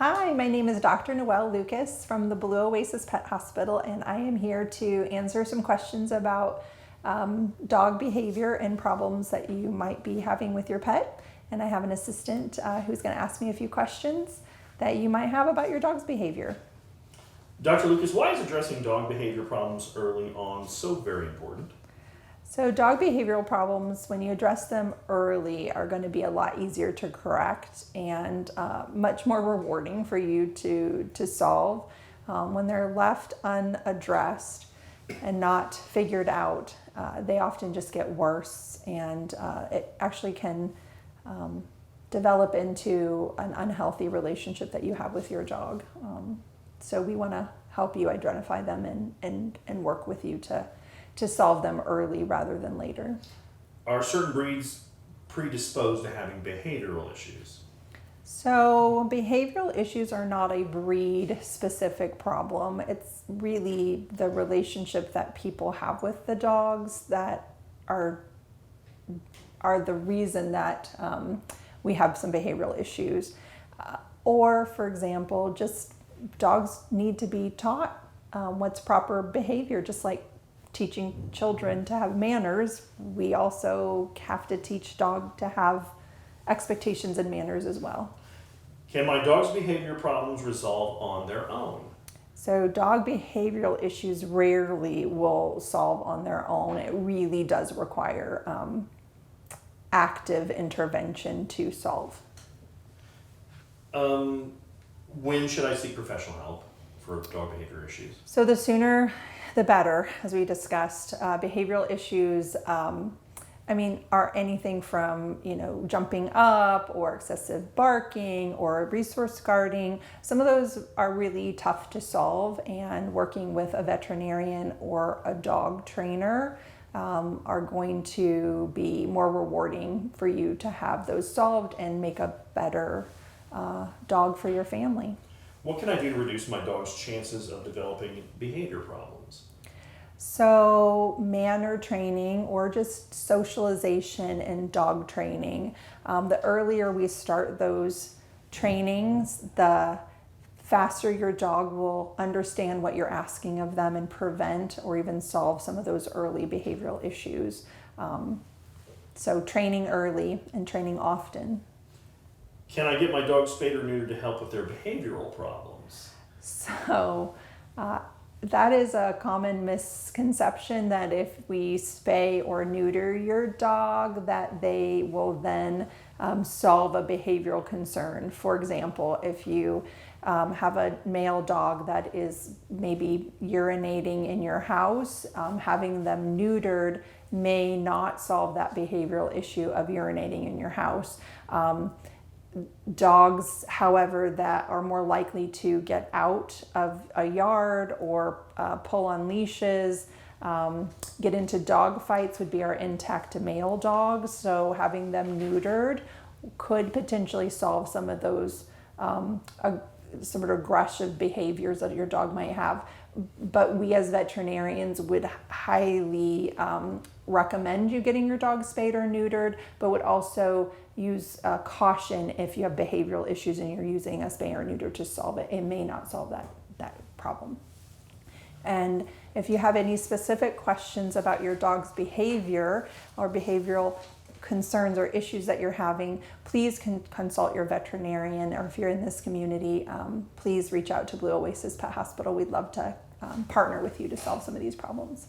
Hi, my name is Dr. Noelle Lucas from the Blue Oasis Pet Hospital, and I am here to answer some questions about dog behavior and problems that you might be having with your pet. And I have an assistant who's going to ask me a few questions that you might have about your dog's behavior. Dr. Lucas, why is addressing dog behavior problems early on so very important? So dog behavioral problems, when you address them early, are going to be a lot easier to correct and much more rewarding for you to solve. When they're left unaddressed and not figured out, they often just get worse, and it actually can develop into an unhealthy relationship that you have with your dog. So we want to help you identify them and work with you to solve them early rather than later. Are certain breeds predisposed to having behavioral issues? So behavioral issues are not a breed specific problem. It's really the relationship that people have with the dogs that are the reason that we have some behavioral issues. Or, for example, just dogs need to be taught what's proper behavior, just like teaching children to have manners. We also have to teach dog to have expectations and manners as well. Can my dog's behavior problems resolve on their own? So dog behavioral issues rarely will solve on their own. It really does require active intervention to solve. When should I seek professional help for dog behavior issues? So the sooner the better, as we discussed. Behavioral issues, are anything from, jumping up or excessive barking or resource guarding. Some of those are really tough to solve, and working with a veterinarian or a dog trainer are going to be more rewarding for you to have those solved and make a better dog for your family. What can I do to reduce my dog's chances of developing behavior problems? So manner training or just socialization and dog training. The earlier we start those trainings, the faster your dog will understand what you're asking of them and prevent or even solve some of those early behavioral issues. So training early and training often. Can I get my dog spayed or neutered to help with their behavioral problems? So that is a common misconception that if we spay or neuter your dog, that they will then solve a behavioral concern. For example, if you have a male dog that is maybe urinating in your house, having them neutered may not solve that behavioral issue of urinating in your house. Dogs, however, that are more likely to get out of a yard or pull on leashes, get into dog fights would be our intact male dogs. So having them neutered could potentially solve some of those sort of aggressive behaviors that your dog might have. But we as veterinarians would highly recommend you getting your dog spayed or neutered, but would also use caution if you have behavioral issues and you're using a spay or neuter to solve it. It may not solve that problem. And if you have any specific questions about your dog's behavior or behavioral concerns or issues that you're having, please consult your veterinarian, or if you're in this community, please reach out to Blue Oasis Pet Hospital. We'd love to partner with you to solve some of these problems.